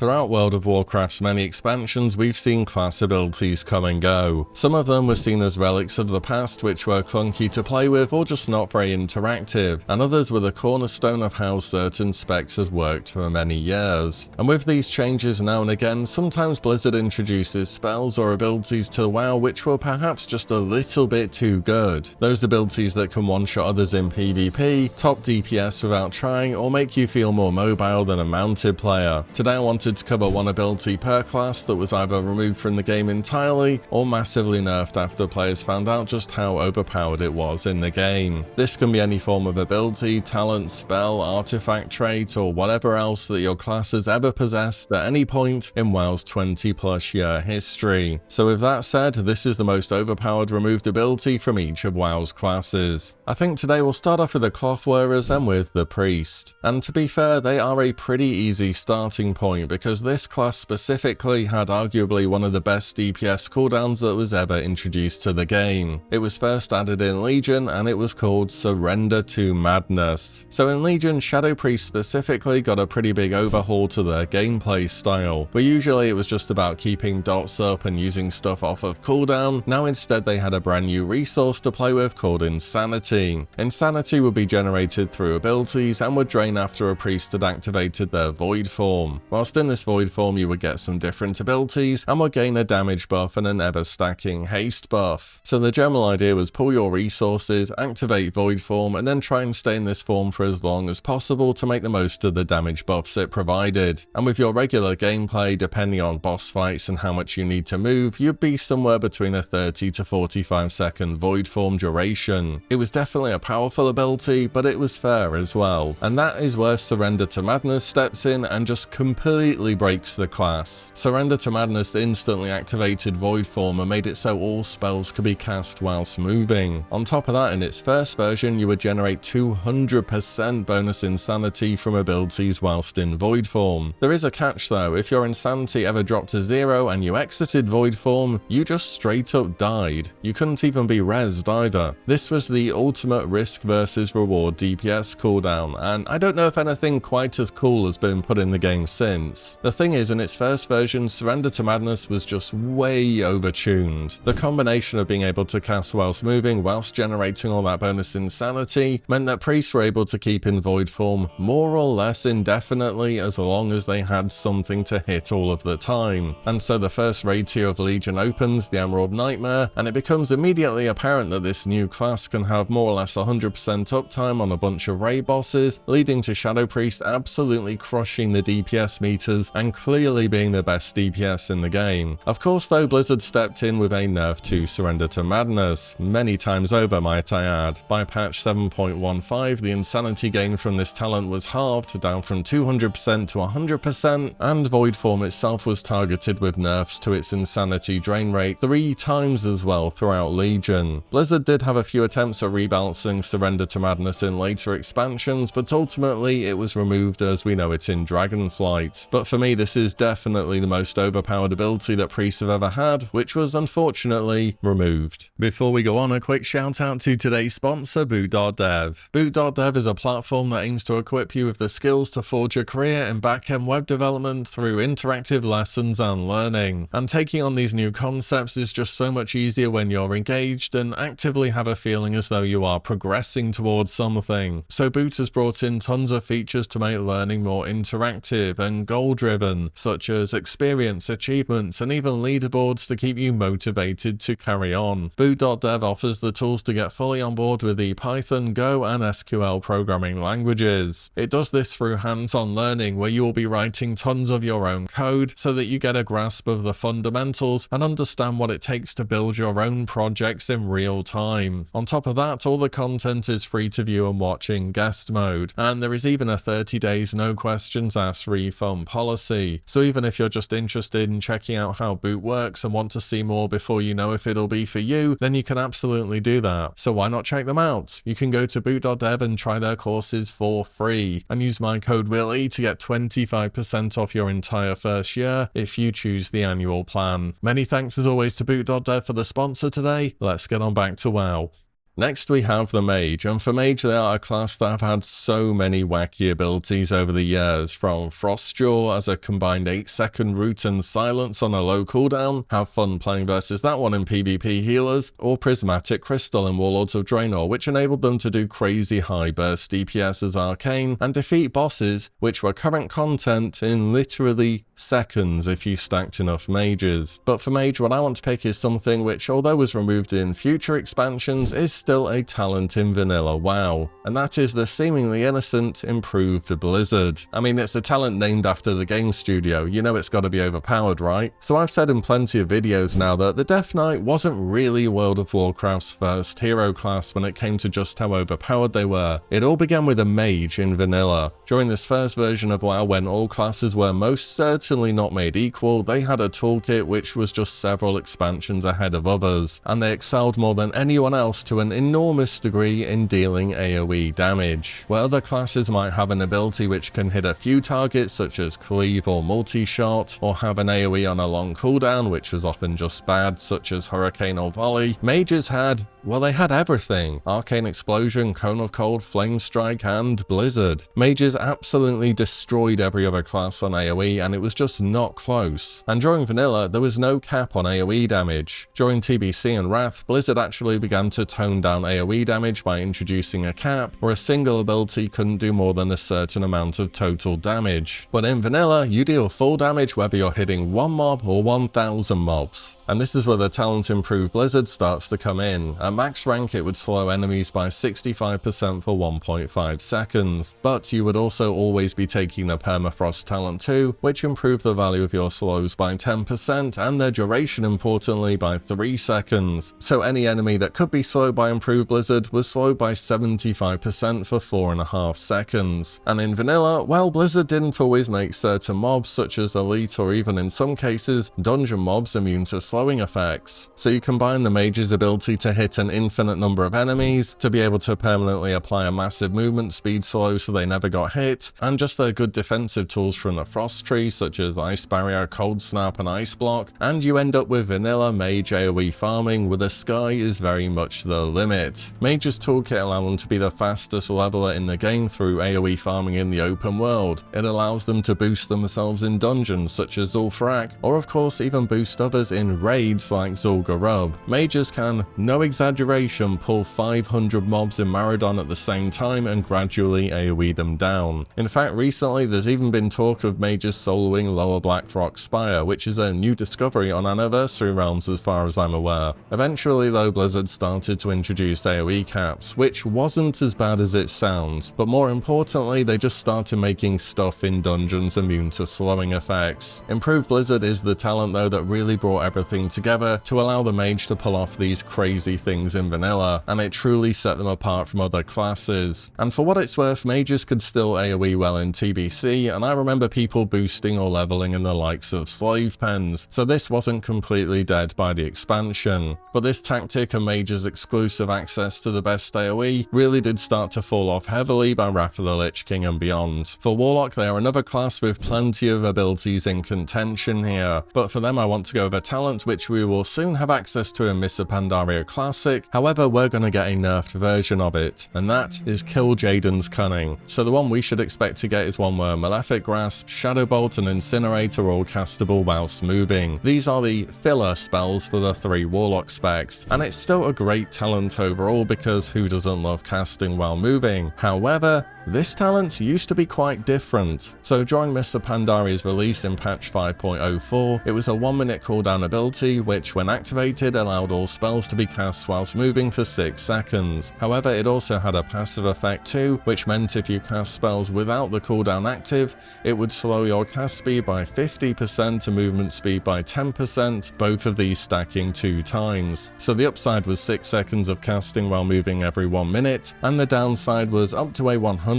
Throughout World of Warcraft's many expansions, we've seen class abilities come and go. Some of them were seen as relics of the past which were clunky to play with or just not very interactive, and others were the cornerstone of how certain specs have worked for many years. And with these changes now and again, sometimes Blizzard introduces spells or abilities to WoW which were perhaps just a little bit too good. Those abilities that can one-shot others in PvP, top DPS without trying, or make you feel more mobile than a mounted player. Today I wanted to cover one ability per class that was either removed from the game entirely or massively nerfed after players found out just how overpowered it was in the game. This can be any form of ability, talent, spell, artifact, trait, or whatever else that your class has ever possessed at any point in WoW's 20+ year history. So with that said, this is the most overpowered removed ability from each of WoW's classes. I think today we'll start off with the cloth wearers and with the priest. And to be fair, they are a pretty easy starting point because this class specifically had arguably one of the best DPS cooldowns that was ever introduced to the game. It was first added in Legion and it was called Surrender to Madness. So in Legion, Shadow Priest specifically got a pretty big overhaul to their gameplay style, where usually it was just about keeping dots up and using stuff off of cooldown. Now instead they had a brand new resource to play with called Insanity. Insanity would be generated through abilities and would drain after a priest had activated their Void form. Whilst in this Void form you would get some different abilities and would gain a damage buff and an ever stacking haste buff. So the general idea was pull your resources, activate Void form, and then try and stay in this form for as long as possible to make the most of the damage buffs it provided. And with your regular gameplay, depending on boss fights and how much you need to move, you'd be somewhere between a 30 to 45 second Void form duration. It was definitely a powerful ability, but it was fair as well. And that is where Surrender to Madness steps in and just completely breaks the class. Surrender to Madness instantly activated Void form and made it so all spells could be cast whilst moving. On top of that, in its first version, you would generate 200% bonus insanity from abilities whilst in Void form. There is a catch though: if your insanity ever dropped to 0 and you exited Void form, you just straight up died. You couldn't even be rezzed either. This was the ultimate risk versus reward DPS cooldown, and I don't know if anything quite as cool has been put in the game since. The thing is, in its first version, Surrender to Madness was just way overtuned. The combination of being able to cast whilst moving whilst generating all that bonus insanity meant that priests were able to keep in Void form more or less indefinitely as long as they had something to hit all of the time. And so the first raid tier of Legion opens, the Emerald Nightmare, and it becomes immediately apparent that this new class can have more or less 100% uptime on a bunch of raid bosses, leading to Shadow Priest absolutely crushing the DPS meters and clearly being the best DPS in the game. Of course though, Blizzard stepped in with a nerf to Surrender to Madness, many times over might I add. By patch 7.15, the insanity gain from this talent was halved, down from 200% to 100%, and Void form itself was targeted with nerfs to its insanity drain rate 3 times as well throughout Legion. Blizzard did have a few attempts at rebalancing Surrender to Madness in later expansions, but ultimately it was removed as we know it in Dragonflight. But for me, this is definitely the most overpowered ability that priests have ever had, which was unfortunately removed. Before we go on, a quick shout out to today's sponsor, Boot.dev. Boot.dev is a platform that aims to equip you with the skills to forge a career in back-end web development through interactive lessons and learning. And taking on these new concepts is just so much easier when you're engaged and actively have a feeling as though you are progressing towards something. So Boot has brought in tons of features to make learning more interactive and goal-driven, such as experience, achievements, and even leaderboards to keep you motivated to carry on. Boot.dev offers the tools to get fully on board with the Python, Go, and SQL programming languages. It does this through hands-on learning, where you will be writing tons of your own code so that you get a grasp of the fundamentals and understand what it takes to build your own projects in real time. On top of that, all the content is free to view and watch in guest mode, and there is even a 30 days no questions asked refund policy. So even if you're just interested in checking out how Boot works and want to see more before you know if it'll be for you, then you can absolutely do that. So why not check them out? You can go to boot.dev and try their courses for free, and use my code WILLY to get 25% off your entire first year if you choose the annual plan. Many thanks as always to boot.dev for the sponsor today. Let's get on back to WoW. Next we have the Mage, and for Mage they are a class that have had so many wacky abilities over the years, from Frostjaw as a combined 8-second root and silence on a low cooldown, have fun playing versus that one in PvP healers, or Prismatic Crystal in Warlords of Draenor, which enabled them to do crazy high burst DPS as Arcane, and defeat bosses, which were current content in literally seconds if you stacked enough mages. But for Mage, what I want to pick is something which, although was removed in future expansions, is still a talent in vanilla WoW, and that is the seemingly innocent improved Blizzard. I mean, it's a talent named after the game studio, you know it's gotta be overpowered, right? So I've said in plenty of videos now that the Death Knight wasn't really World of Warcraft's first hero class when it came to just how overpowered they were. It all began with a Mage in vanilla. During this first version of WoW, when all classes were most certainly not made equal, they had a toolkit which was just several expansions ahead of others, and they excelled more than anyone else to an enormous degree in dealing AoE damage. Where other classes might have an ability which can hit a few targets such as cleave or multi-shot, or have an AoE on a long cooldown which was often just bad such as hurricane or volley, Mages had, well, they had everything. Arcane Explosion, Cone of Cold, Flame Strike, and Blizzard. Mages absolutely destroyed every other class on AoE, and it was just not close. And during vanilla, there was no cap on AoE damage. During TBC and Wrath, Blizzard actually began to tone down AoE damage by introducing a cap, where a single ability couldn't do more than a certain amount of total damage. But in vanilla, you deal full damage whether you're hitting one mob or 1,000 mobs. And this is where the talent improved Blizzard starts to come in. At max rank, it would slow enemies by 65% for 1.5 seconds, but you would also always be taking the Permafrost talent too, which improved the value of your slows by 10% and their duration importantly by 3 seconds. So any enemy that could be slowed by improved Blizzard was slowed by 75% for 4.5 seconds. And in vanilla, well, Blizzard didn't always make certain mobs such as elite or even in some cases dungeon mobs immune to slowing effects. So you combine the Mage's ability to hit an infinite number of enemies, to be able to permanently apply a massive movement speed slow so they never got hit, and just their good defensive tools from the Frost Tree such as Ice Barrier, Cold Snap and Ice Block, and you end up with vanilla Mage AoE farming where the sky is very much the limit. Mage's toolkit allows them to be the fastest leveler in the game through AoE farming in the open world. It allows them to boost themselves in dungeons such as Zul'Farrak, or of course even boost others in raids like Zul'Gurub. Mages can, no exaggeration, pull 500 mobs in Maradon at the same time and gradually AoE them down. In fact, recently there's even been talk of Mages soloing Lower Blackrock Spire, which is a new discovery on Anniversary Realms as far as I'm aware. Eventually though, Blizzard started to introduce AoE caps, which wasn't as bad as it sounds, but more importantly they just started making stuff in dungeons immune to slowing effects. Improved Blizzard is the talent though that really brought everything together to allow the Mage to pull off these crazy things in vanilla, and it truly set them apart from other classes. And for what it's worth, Mages could still AoE well in TBC, and I remember people boosting or leveling in the likes of Slave Pens, so this wasn't completely dead by the expansion. But this tactic and Mage's exclusive access to the best AoE really did start to fall off heavily by Wrath of the Lich King and beyond. For Warlock, they are another class with plenty of abilities in contention here, but for them I want to go with a talent which we will soon have access to in Mists of Pandaria Classic. However, we're going to get a nerfed version of it, and that is Kil'jaeden's Cunning. So the one we should expect to get is one where Malefic Grasp, Shadow Bolt and Incinerate are all castable whilst moving. These are the filler spells for the 3 Warlock specs, and it's still a great talent overall because who doesn't love casting while moving? However, this talent used to be quite different. So during Mists of Pandaria's release in patch 5.04, it was a 1-minute cooldown ability which when activated allowed all spells to be cast whilst moving for 6 seconds. However, it also had a passive effect too, which meant if you cast spells without the cooldown active, it would slow your cast speed by 50% and movement speed by 10%, both of these stacking 2 times. So the upside was 6 seconds of casting while moving every 1 minute, and the downside was up to a 100%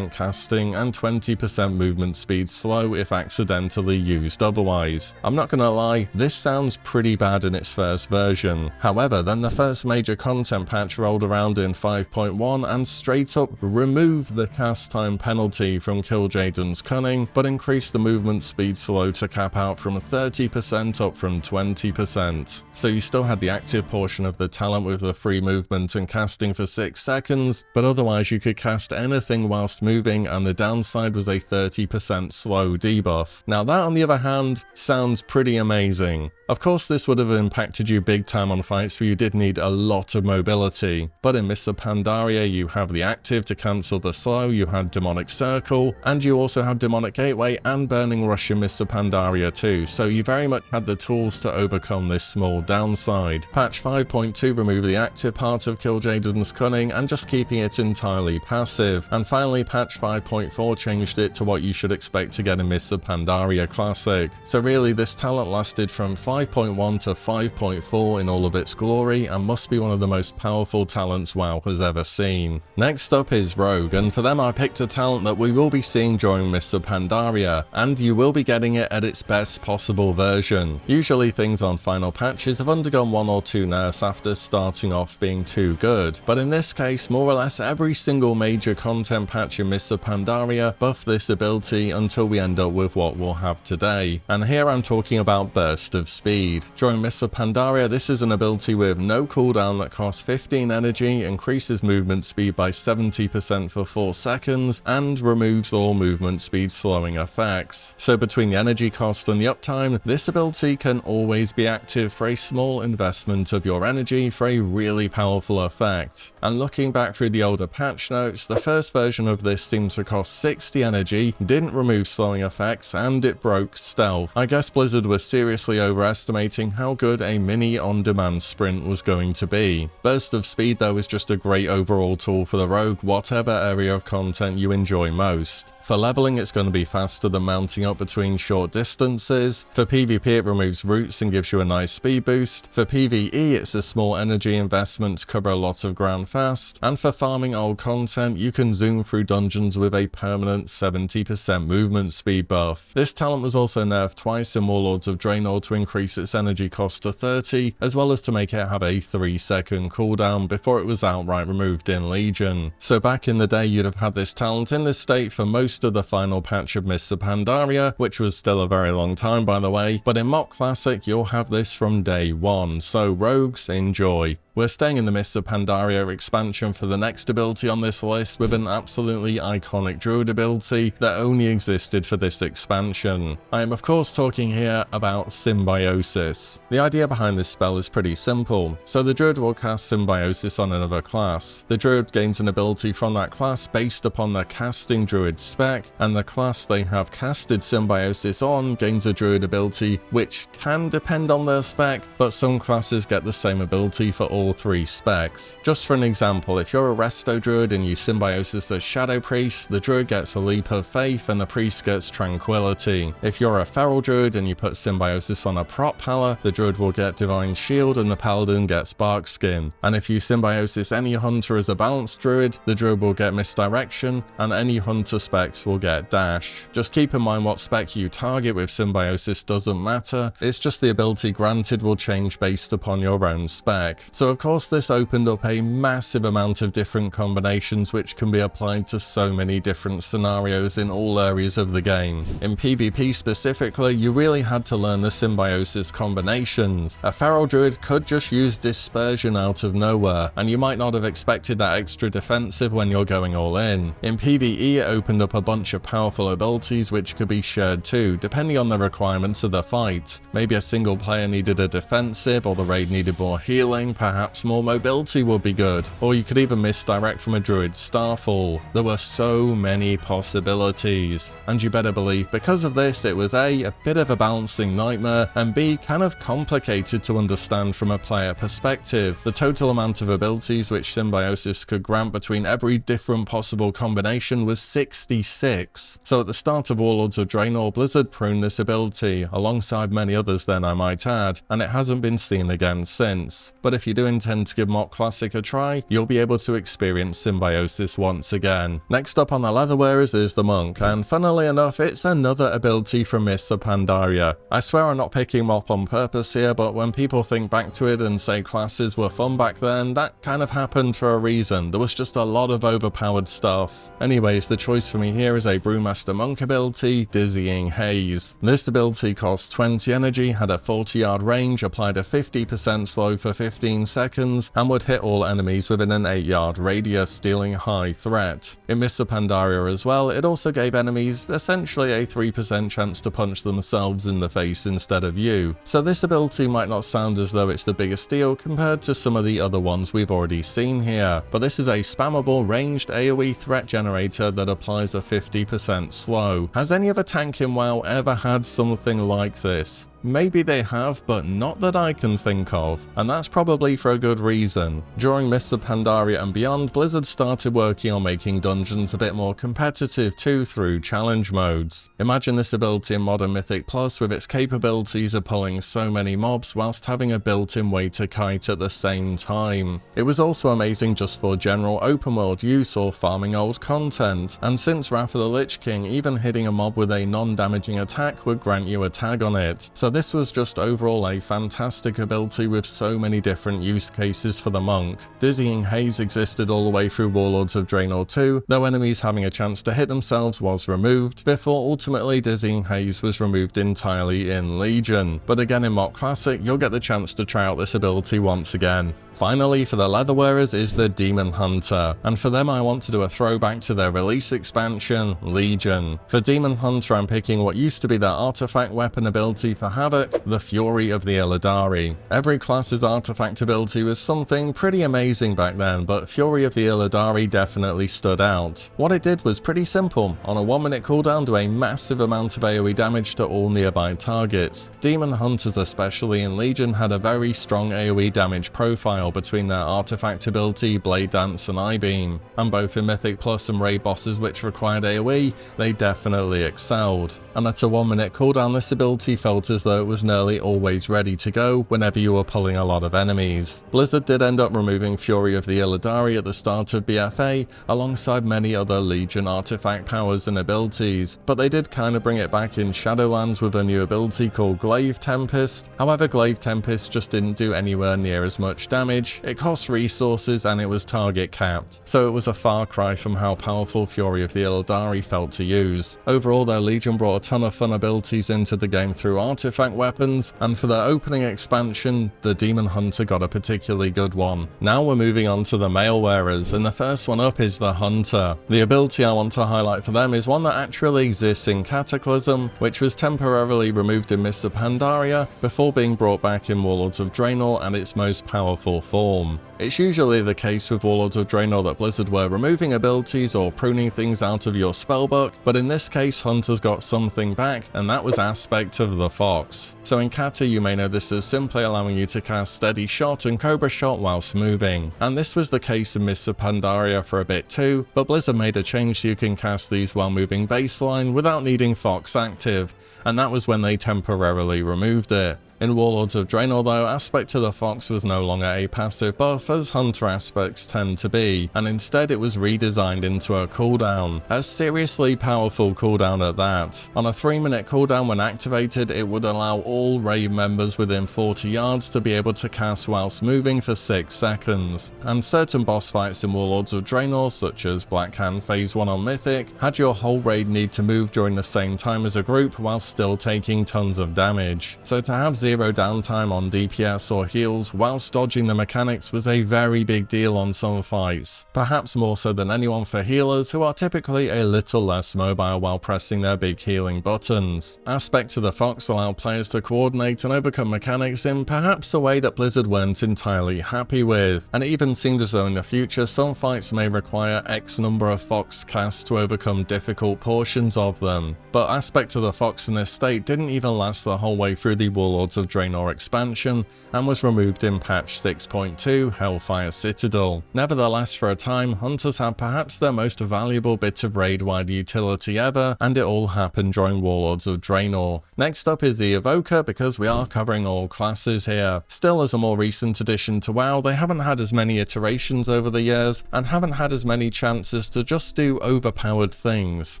casting and 20% movement speed slow if accidentally used otherwise. I'm not gonna lie, this sounds pretty bad in its first version. However, then the first major content patch rolled around in 5.1 and straight up removed the cast time penalty from Kil'jaeden's Cunning, but increased the movement speed slow to cap out from 30% up from 20%. So you still had the active portion of the talent with the 3 free movement and casting for 6 seconds, but otherwise you could cast anything whilst moving, and the downside was a 30% slow debuff. Now that, on the other hand, sounds pretty amazing. Of course, this would have impacted you big time on fights where you did need a lot of mobility, but in Mists of Pandaria you have the active to cancel the slow, you had Demonic Circle, and you also had Demonic Gateway and Burning Rush in Mists of Pandaria too, so you very much had the tools to overcome this small downside. Patch 5.2 removed the active part of Killjaden's Cunning and just keeping it entirely passive, and finally patch 5.4 changed it to what you should expect to get in Mists of Pandaria Classic. So really, this talent lasted from 5.1 to 5.4 in all of its glory, and must be one of the most powerful talents WoW has ever seen. Next up is Rogue, and for them I picked a talent that we will be seeing during Mists of Pandaria, and you will be getting it at its best possible version. Usually things on final patches have undergone 1 or 2 nerfs after starting off being too good, but in this case more or less every single major content patch in Mists of Pandaria buffed this ability until we end up with what we'll have today, and here I'm talking about Burst of Speed. During Mists of Pandaria, this is an ability with no cooldown that costs 15 energy, increases movement speed by 70% for 4 seconds, and removes all movement speed slowing effects. So between the energy cost and the uptime, this ability can always be active for a small investment of your energy for a really powerful effect. And looking back through the older patch notes, the first version of this seemed to cost 60 energy, didn't remove slowing effects, and it broke stealth. I guess Blizzard was seriously overestimating how good a mini on-demand sprint was going to be. Burst of Speed though is just a great overall tool for the rogue, whatever area of content you enjoy most. For leveling, it's going to be faster than mounting up between short distances. For PvP, it removes roots and gives you a nice speed boost. For PvE, it's a small energy investment to cover a lot of ground fast. And for farming old content, you can zoom through dungeons with a permanent 70% movement speed buff. This talent was also nerfed twice in Warlords of Draenor to increase its energy cost to 30, as well as to make it have a 3-second cooldown before it was outright removed in Legion. So back in the day, you'd have had this talent in this state for most of the final patch of Mists of Pandaria, which was still a very long time by the way, but in Mock Classic you'll have this from day 1, so rogues, enjoy. We're staying in the Mists of Pandaria expansion for the next ability on this list with an absolutely iconic druid ability that only existed for this expansion. I am of course talking here about Symbiosis. The idea behind this spell is pretty simple. So the druid will cast Symbiosis on another class. The druid gains an ability from that class based upon their casting druid spec, and the class they have casted Symbiosis on gains a druid ability which can depend on their spec, but some classes get the same ability for all 3 specs. Just for an example, if you're a Resto Druid and you Symbiosis as Shadow Priest, the Druid gets a Leap of Faith and the Priest gets Tranquility. If you're a Feral Druid and you put Symbiosis on a Prot Pala, the Druid will get Divine Shield and the Paladin gets Bark Skin. And if you Symbiosis any Hunter as a Balanced Druid, the Druid will get Misdirection, and any Hunter specs will get Dash. Just keep in mind what spec you target with Symbiosis doesn't matter, it's just the ability granted will change based upon your own spec. So of course this opened up a massive amount of different combinations which can be applied to so many different scenarios in all areas of the game. In PvP specifically, you really had to learn the Symbiosis combinations. A Feral Druid could just use Dispersion out of nowhere, and you might not have expected that extra defensive when you're going all in. In PvE, it opened up a bunch of powerful abilities which could be shared too, depending on the requirements of the fight. Maybe a single player needed a defensive, or the raid needed more healing, perhaps more mobility would be good, or you could even misdirect from a druid's Starfall. There were so many possibilities, and you better believe because of this it was a bit of a balancing nightmare, and B, kind of complicated to understand from a player perspective. The total amount of abilities which Symbiosis could grant between every different possible combination was 66. So at the start of Warlords of Draenor, Blizzard pruned this ability, alongside many others then I might add, and it hasn't been seen again since. But if you do intend to give Mock Classic a try, you'll be able to experience Symbiosis once again. Next up on the Leatherwearers is the Monk, and funnily enough it's another ability from Mists of Pandaria. I swear I'm not picking Mop on purpose here, but when people think back to it and say classes were fun back then, that kind of happened for a reason. There was just a lot of overpowered stuff. Anyways, the choice for me here is a Brewmaster Monk ability, Dizzying Haze. This ability costs 20 energy, had a 40-yard range, applied a 50% slow for 15 seconds, seconds and would hit all enemies within an 8-yard radius, dealing high threat. In Mists of Pandaria as well, it also gave enemies essentially a 3% chance to punch themselves in the face instead of you. So this ability might not sound as though it's the biggest deal compared to some of the other ones we've already seen here, but this is a spammable ranged AoE threat generator that applies a 50% slow. Has any other tank in WoW ever had something like this? Maybe they have, but not that I can think of, and that's probably for a good reason. During Mists of Pandaria and beyond, Blizzard started working on making dungeons a bit more competitive too through challenge modes. Imagine this ability in Modern Mythic Plus with its capabilities of pulling so many mobs whilst having a built-in way to kite at the same time. It was also amazing just for general open world use or farming old content, and since Wrath of the Lich King, even hitting a mob with a non-damaging attack would grant you a tag on it. So this was just overall a fantastic ability with so many different use cases for the monk. Dizzying Haze existed all the way through Warlords of Draenor 2, though enemies having a chance to hit themselves was removed, before ultimately Dizzying Haze was removed entirely in Legion. But again in Mock Classic, you'll get the chance to try out this ability once again. Finally, for the leather wearers is the Demon Hunter, and for them I want to do a throwback to their release expansion, Legion. For Demon Hunter I'm picking what used to be their artifact weapon ability for Havoc, the Fury of the Illidari. Every class's artifact ability was something pretty amazing back then, but Fury of the Illidari definitely stood out. What it did was pretty simple. On a 1-minute cooldown, do a massive amount of AoE damage to all nearby targets. Demon Hunters, especially in Legion, had a very strong AoE damage profile between their artifact ability, Blade Dance and I-Beam, and both in Mythic Plus and raid bosses which required AoE, they definitely excelled. And at a 1-minute cooldown, this ability felt as though it was nearly always ready to go whenever you were pulling a lot of enemies. Blizzard did end up removing Fury of the Illidari at the start of BFA, alongside many other Legion artifact powers and abilities, but they did kind of bring it back in Shadowlands with a new ability called Glaive Tempest. However, Glaive Tempest just didn't do anywhere near as much damage, it cost resources and it was target capped, so it was a far cry from how powerful Fury of the Illidari felt to use. Overall though, Legion brought a ton of fun abilities into the game through artifact weapons, and for their opening expansion, the Demon Hunter got a particularly good one. Now we're moving on to the mail wearers, and the first one up is the Hunter. The ability I want to highlight for them is one that actually exists in Cataclysm, which was temporarily removed in Mists of Pandaria before being brought back in Warlords of Draenor and its most powerful form. It's usually the case with Warlords of Draenor that Blizzard were removing abilities or pruning things out of your spellbook, but in this case Hunter's got something back, and that was Aspect of the Fox. So in Kata you may know this as simply allowing you to cast Steady Shot and Cobra Shot whilst moving, and this was the case in Mists of Pandaria for a bit too, but Blizzard made a change so you can cast these while moving baseline without needing Fox active, and that was when they temporarily removed it. In Warlords of Draenor though, Aspect to the Fox was no longer a passive buff as Hunter aspects tend to be, and instead it was redesigned into a cooldown, a seriously powerful cooldown at that. On a 3-minute cooldown when activated, it would allow all raid members within 40 yards to be able to cast whilst moving for 6 seconds, and certain boss fights in Warlords of Draenor, such as Black Hand Phase 1 on Mythic, had your whole raid need to move during the same time as a group while still taking tons of damage. So to have zero downtime on DPS or heals whilst dodging the mechanics was a very big deal on some fights, perhaps more so than anyone for healers who are typically a little less mobile while pressing their big healing buttons. Aspect to the Fox allowed players to coordinate and overcome mechanics in perhaps a way that Blizzard weren't entirely happy with, and it even seemed as though in the future some fights may require X number of Fox casts to overcome difficult portions of them. But Aspect to the Fox in this state didn't even last the whole way through the Warlords of Draenor expansion, and was removed in patch 6.2 Hellfire Citadel. Nevertheless, for a time, Hunters had perhaps their most valuable bit of raid-wide utility ever, and it all happened during Warlords of Draenor. Next up is the Evoker, because we are covering all classes here. Still, as a more recent addition to WoW, they haven't had as many iterations over the years, and haven't had as many chances to just do overpowered things.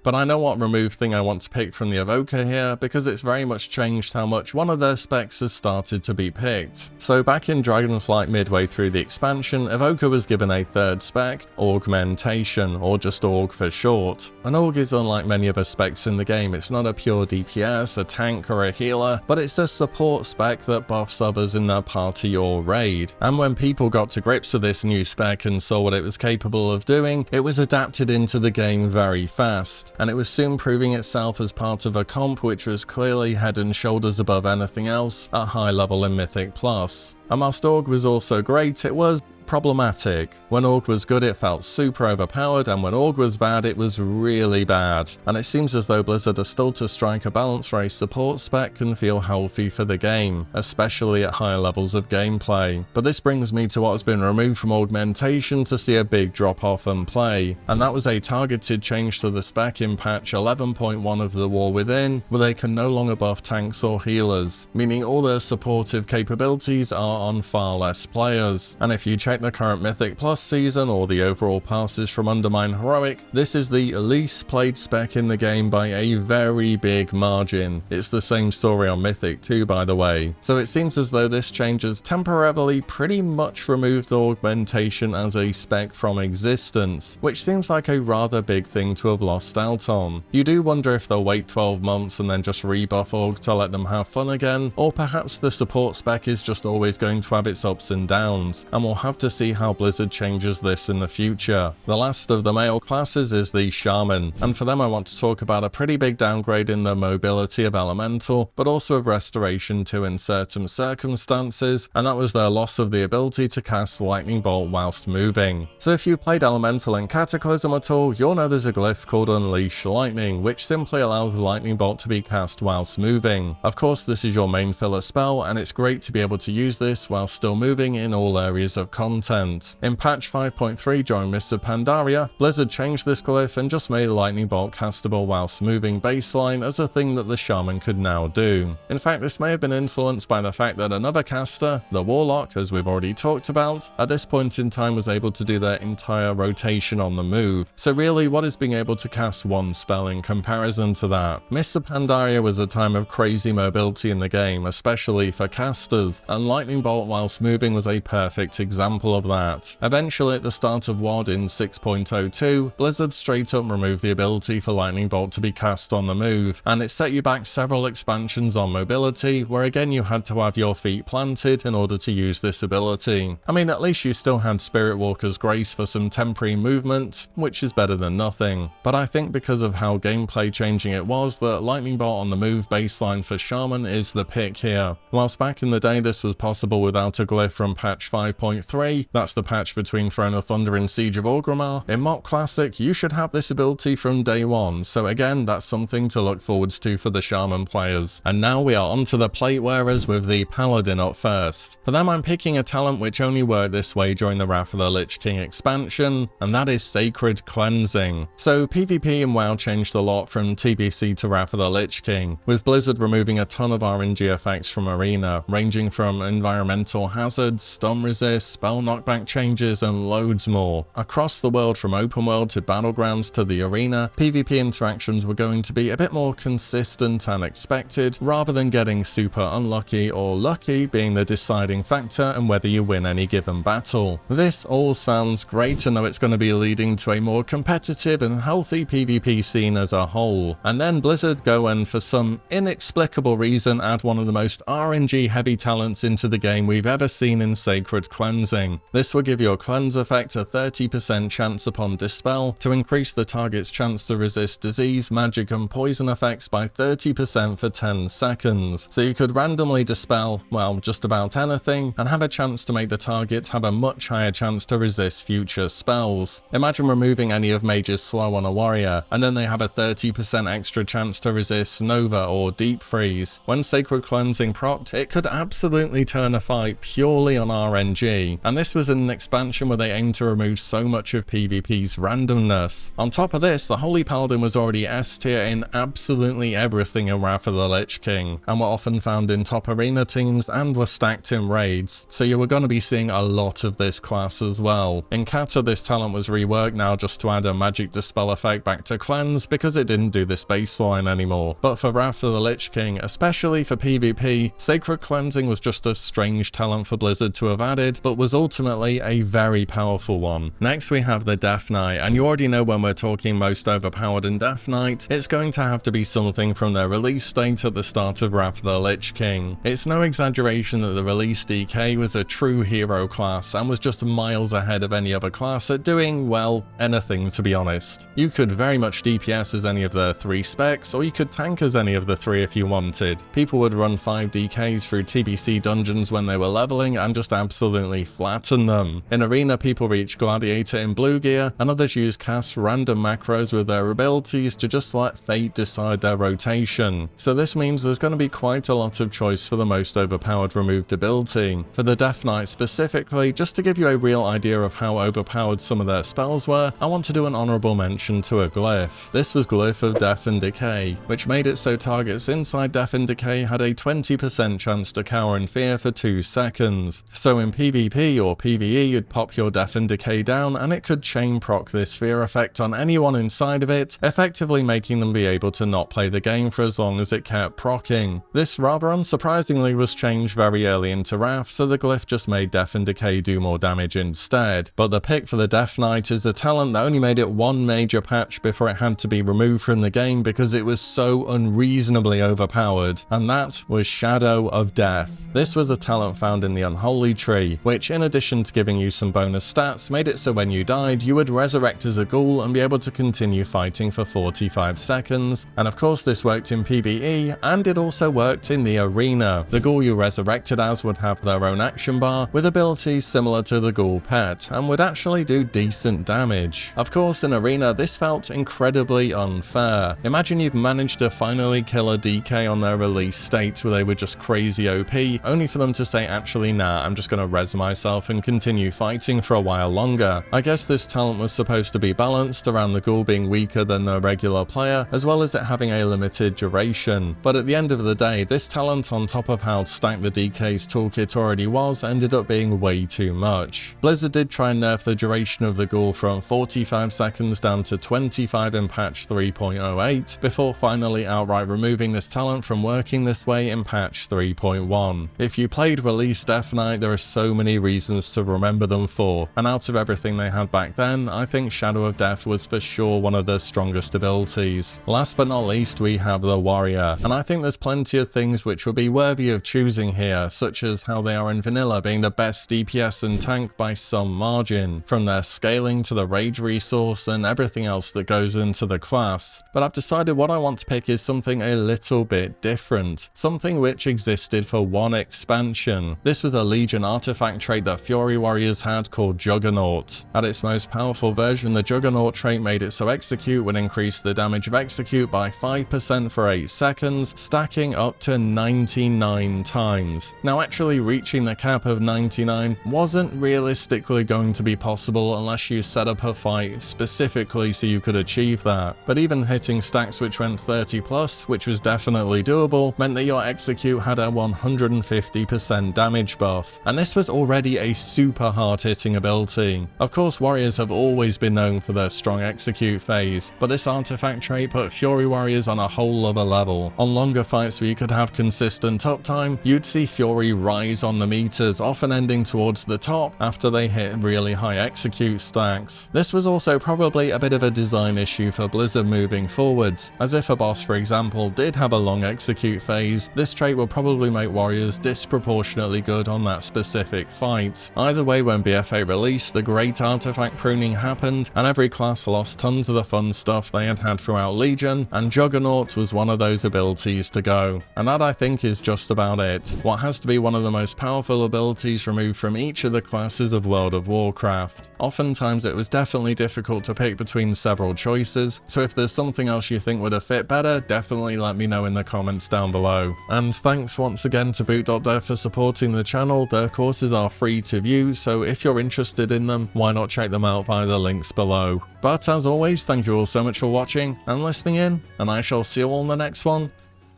But I know what remove thing I want to pick from the Evoker here, because it's very much changed how much one of their specs specs has started to be picked. So back in Dragonflight midway through the expansion, Evoker was given a third spec, Augmentation, or just Aug for short. An Aug is unlike many other specs in the game. It's not a pure DPS, a tank, or a healer, but it's a support spec that buffs others in their party or raid. And when people got to grips with this new spec and saw what it was capable of doing, it was adapted into the game very fast, and it was soon proving itself as part of a comp which was clearly head and shoulders above anything else at high level in Mythic Plus. And whilst Aug was also great, it was problematic. When Aug was good, it felt super overpowered, and when Aug was bad, it was really bad. And it seems as though Blizzard are still to strike a balance where a support spec can feel healthy for the game, especially at higher levels of gameplay. But this brings me to what has been removed from Augmentation to see a big drop off in play, and that was a targeted change to the spec in patch 11.1 of the War Within, where they can no longer buff tanks or healers, meaning all their supportive capabilities are on far less players. And if you check the current Mythic Plus season or the overall passes from Undermine Heroic, this is the least played spec in the game by a very big margin. It's the same story on Mythic too, by the way. So it seems as though this change has temporarily pretty much removed Augmentation as a spec from existence, which seems like a rather big thing to have lost out on. You do wonder if they'll wait 12 months and then just rebuff Aug to let them have fun again, or perhaps the support spec is just always going to have its ups and downs, and we'll have to see how Blizzard changes this in the future. The last of the male classes is the Shaman, and for them I want to talk about a pretty big downgrade in the mobility of Elemental, but also of Restoration 2 in certain circumstances, and that was their loss of the ability to cast Lightning Bolt whilst moving. So if you played Elemental in Cataclysm at all, you'll know there's a glyph called Unleash Lightning, which simply allows Lightning Bolt to be cast whilst moving. Of course, this is your main filler spell, and it's great to be able to use this while still moving in all areas of content. In patch 5.3 during Mists of Pandaria, Blizzard changed this glyph and just made Lightning Bolt castable whilst moving baseline as a thing that the Shaman could now do. In fact, this may have been influenced by the fact that another caster, the Warlock, as we've already talked about, at this point in time was able to do their entire rotation on the move. So really, what is being able to cast one spell in comparison to that? Mists of Pandaria was a time of crazy mobility in the game, especially for casters, and Lightning Bolt whilst moving was a perfect example of that. Eventually, at the start of WoD in 6.02, Blizzard straight up removed the ability for Lightning Bolt to be cast on the move, and it set you back several expansions on mobility, where again you had to have your feet planted in order to use this ability. I mean, at least you still had Spirit Walker's Grace for some temporary movement, which is better than nothing. But I think because of how gameplay changing it was, that Lightning Bolt on the move baseline for Shaman is the pick here. Whilst back in the day this was possible without a glyph from patch 5.3, that's the patch between Throne of Thunder and Siege of Orgrimmar, in Mock Classic you should have this ability from day one, so again that's something to look forwards to for the Shaman players. And now we are onto the plate wearers with the Paladin up first. For them I'm picking a talent which only worked this way during the Wrath of the Lich King expansion, and that is Sacred Cleansing. So PvP in WoW changed a lot from TBC to Wrath of the Lich King, with Blizzard removing a ton of RNG effects from Arena, ranging from environmental hazards, stun resist, spell knockback changes, and loads more. Across the world, from open world to battlegrounds to the arena, PvP interactions were going to be a bit more consistent and expected, rather than getting super unlucky or lucky being the deciding factor in whether you win any given battle. This all sounds great, and though it's going to be leading to a more competitive and healthy PvP scene as a whole. And then Blizzard go and, for some inexplicable reason, add one of the most RNG heavy talents into the game we've ever seen in Sacred Cleansing. This will give your cleanse effect a 30% chance upon dispel to increase the target's chance to resist disease, magic and poison effects by 30% for 10 seconds. So you could randomly dispel, well, just about anything, and have a chance to make the target have a much higher chance to resist future spells. Imagine removing any of Mage's Slow on a warrior, and then they have a 30% extra chance to resist Nova or Deep Freeze. When Sacred Cleansing procced, it could absolutely turn a fight purely on RNG, and this was an expansion where they aimed to remove so much of PvP's randomness. On top of this, the Holy Paladin was already S tier in absolutely everything in Wrath of the Lich King, and were often found in top arena teams and were stacked in raids, so you were going to be seeing a lot of this class as well. In Kata, this talent was reworked now just to add a magic dispel effect back to cleanse because it didn't do this baseline anymore, but for Wrath of the Lich King, especially for PvP, Sacred Cleansing was just a strange talent for Blizzard to have added, but was ultimately a very powerful one. Next we have the Death Knight, and you already know when we're talking most overpowered in Death Knight, it's going to have to be something from their release date at the start of Wrath of the Lich King. It's no exaggeration that the release DK was a true hero class and was just miles ahead of any other class at doing, well, anything to be honest. You could very much DPS as any of their 3 specs, or you could tank as any of the 3 if you wanted. People would run 5 DKs through TBC dungeons when they were leveling and just absolutely flatten them. In Arena, people reach Gladiator in blue gear, and others use cast random macros with their abilities to just let fate decide their rotation. So this means there's going to be quite a lot of choice for the most overpowered removed ability. For the Death Knight specifically, just to give you a real idea of how overpowered some of their spells were, I want to do an honourable mention to a glyph. This was Glyph of Death and Decay, which made it so targets inside Death and Decay had a 20% chance to cower in fear for 2 seconds. So in PvP or PvE, you'd pop your Death and Decay down and it could chain proc this fear effect on anyone inside of it, effectively making them be able to not play the game for as long as it kept proccing. This rather unsurprisingly was changed very early into Wrath, so the glyph just made Death and Decay do more damage instead. But the pick for the Death Knight is a talent that only made it one major patch before it had to be removed from the game because it was so unreasonably overpowered, and that was Shadow of Death. This was a talent found in the Unholy Tree, which in addition to giving you some bonus stats, made it so when you died, you would resurrect as a ghoul and be able to continue fighting for 45 seconds. And of course this worked in PvE, and it also worked in the arena. The ghoul you resurrected as would have their own action bar, with abilities similar to the ghoul pet, and would actually do decent damage. Of course in arena this felt incredibly unfair. Imagine you've managed to finally kill a DK on their release state where they were just crazy OP, only for them to say actually nah, I'm just gonna res myself and continue fighting for a while longer. I guess this talent was supposed to be balanced around the ghoul being weaker than the regular player, as well as it having a limited duration. But at the end of the day, this talent on top of how stacked the DK's toolkit already was, ended up being way too much. Blizzard did try and nerf the duration of the ghoul from 45 seconds down to 25 in patch 3.08, before finally outright removing this talent from working this way in patch 3.1. If you played release Death Knight, there are so many reasons to remember them for, and out of everything they had back then, I think Shadow of Death was for sure one of their strongest abilities. Last but not least, we have the Warrior, and I think there's plenty of things which would be worthy of choosing here, such as how they are in vanilla being the best DPS and tank by some margin, from their scaling to the rage resource and everything else that goes into the class. But I've decided what I want to pick is something a little bit different, something which existed for one expansion. This was a Legion artifact trait that Fury Warriors had called Juggernaut. At its most powerful version, the Juggernaut trait made it so Execute would increase the damage of Execute by 5% for 8 seconds, stacking up to 99 times. Now actually reaching the cap of 99 wasn't realistically going to be possible unless you set up a fight specifically so you could achieve that. But even hitting stacks which went 30 plus, which was definitely doable, meant that your Execute had a 150% damage buff, and this was already a super hard hitting ability. Of course Warriors have always been known for their strong Execute phase, but this artifact trait put Fury Warriors on a whole other level. On longer fights where you could have consistent uptime, you'd see Fury rise on the meters, often ending towards the top after they hit really high Execute stacks. This was also probably a bit of a design issue for Blizzard moving forwards, as if a boss for example did have a long Execute phase, this trait will probably make Warriors disproportionately good on that specific fight. Either way, when BFA released, the great artifact pruning happened, and every class lost tons of the fun stuff they had had throughout Legion, and Juggernaut was one of those abilities to go. And that I think is just about it. What has to be one of the most powerful abilities removed from each of the classes of World of Warcraft. Oftentimes it was definitely difficult to pick between several choices, so if there's something else you think would have fit better, definitely let me know in the comments down below. And thanks once again to boot.dev for supporting the channel. Their courses are free to view, so if you're interested in them, why not check them out via the links below. But as always, thank you all so much for watching and listening in, and I shall see you all in the next one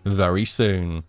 very soon.